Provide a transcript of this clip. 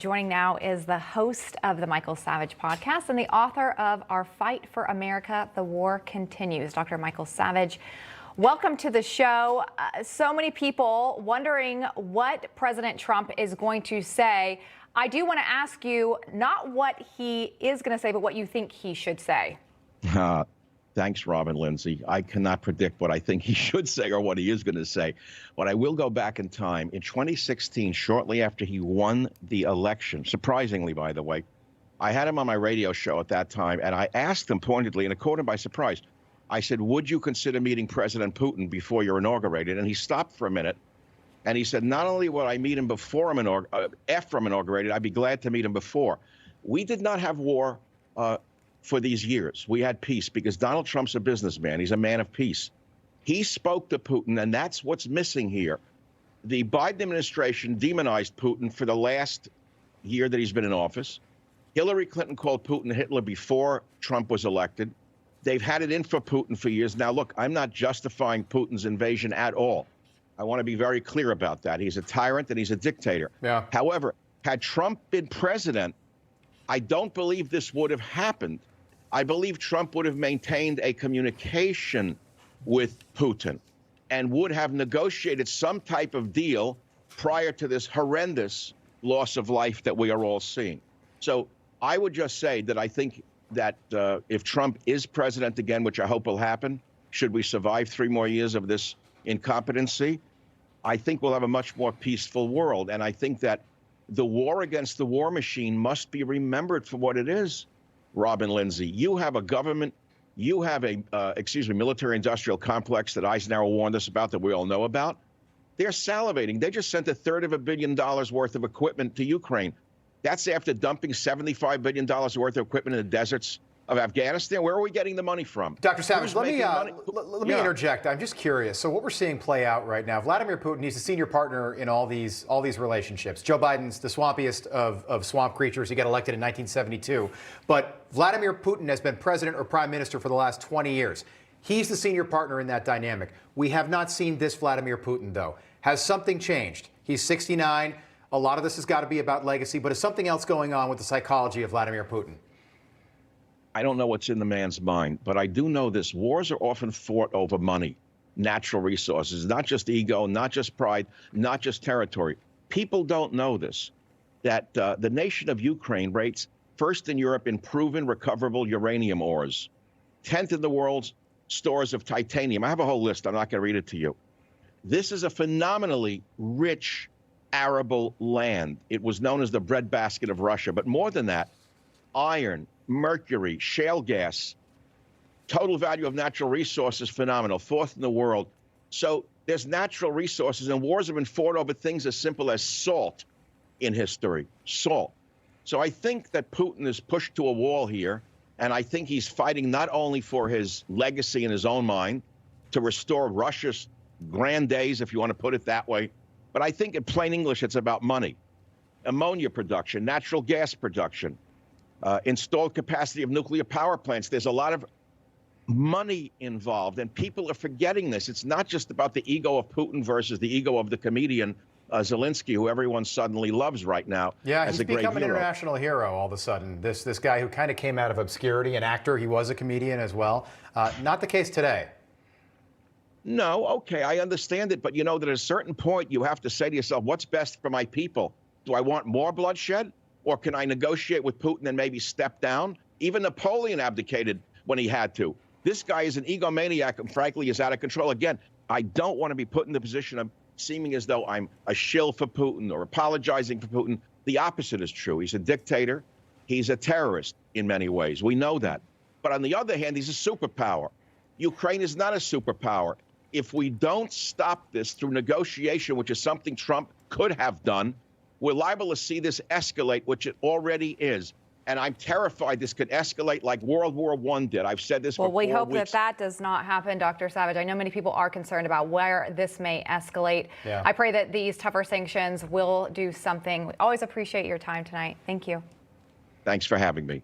Joining now is the host of the Michael Savage podcast and the author of Our Fight for America, The War Continues, Dr. Michael Savage. Welcome to the show. So many people wondering what President Trump is going to say. I do want to ask you not what he is going to say, but what you think he should say. Thanks, Robin Lindsay. I cannot predict what I think he should say or what he is going to say. But I will go back in time. In 2016, shortly after he won the election, surprisingly, by the way, I had him on my radio show at that time, and I asked him pointedly, and it caught him by surprise. I said, would you consider meeting President Putin before you're inaugurated? And he stopped for a minute, and he said, not only would I meet him before after I'm inaugurated, I'd be glad to meet him before. We did not have war for these years. We had peace because Donald Trump's a businessman. He's a man of peace. He spoke to Putin, and that's what's missing here. The Biden administration demonized Putin for the last year that he's been in office. Hillary Clinton called Putin Hitler before Trump was elected. They've had it in for Putin for years. Now, look, I'm not justifying Putin's invasion at all. I want to be very clear about that. He's a tyrant and he's a dictator. Yeah. However, had Trump been president, I don't believe this would have happened. I believe Trump would have maintained a communication with Putin and would have negotiated some type of deal prior to this horrendous loss of life that we are all seeing. So I would just say that I think that if Trump is president again, which I hope will happen, should we survive 3 more years of this incompetency, I think we'll have a much more peaceful world. And I think that the war against the war machine must be remembered for what it is. Robin Lindsay, you have a government, you have a, military-industrial complex that Eisenhower warned us about, that we all know about. They're salivating. They just sent $250 million worth of equipment to Ukraine. That's after dumping $75 billion worth of equipment in the deserts of Afghanistan. Where are we getting the money from? Dr. Savage, let me interject. I'm just curious. So what we're seeing play out right now, Vladimir Putin, he's a senior partner in all these relationships. Joe Biden's the swampiest of swamp creatures. He got elected in 1972. But Vladimir Putin has been president or prime minister for the last 20 years. He's the senior partner in that dynamic. We have not seen this Vladimir Putin, though. Has something changed? He's 69. A lot of this has got to be about legacy, but is something else going on with the psychology of Vladimir Putin? I don't know what's in the man's mind, but I do know this. Wars are often fought over money, natural resources, not just ego, not just pride, not just territory. People don't know this, that the nation of Ukraine rates first in Europe in proven recoverable uranium ores, 10th in the world's stores of titanium. I have a whole list. I'm not going to read it to you. This is a phenomenally rich, arable land. It was known as the breadbasket of Russia. But more than that, iron, mercury, shale gas, total value of natural resources, phenomenal, 4th in the world. So there's natural resources, and wars have been fought over things as simple as salt in history, salt. So I think that Putin is pushed to a wall here, and I think he's fighting not only for his legacy in his own mind, to restore Russia's grand days, if you want to put it that way, but I think in plain English, it's about money, ammonia production, natural gas production, installed capacity of nuclear power plants. There's a lot of money involved, and people are forgetting this. It's not just about the ego of Putin versus the ego of the comedian Zelensky, who everyone suddenly loves right now. Yeah, as he's a great become an hero. international hero all of a sudden. This guy who kind of came out of obscurity, an actor, he was a comedian as well. Not the case today. No, okay, I understand it, but you know that at a certain point you have to say to yourself, what's best for my people? Do I want more bloodshed? Or can I negotiate with Putin and maybe step down? Even Napoleon abdicated when he had to. This guy is an egomaniac and frankly is out of control. Again, I don't want to be put in the position of seeming as though I'm a shill for Putin or apologizing for Putin. The opposite is true. He's a dictator. He's a terrorist in many ways. We know that. But on the other hand, he's a superpower. Ukraine is not a superpower. If we don't stop this through negotiation, which is something Trump could have done, we're liable to see this escalate, which it already is. And I'm terrified this could escalate like World War I did. I've said this for 4 weeks. Well, we hope that that does not happen, Dr. Savage. I know many people are concerned about where this may escalate. Yeah. I pray that these tougher sanctions will do something. We always appreciate your time tonight. Thank you. Thanks for having me.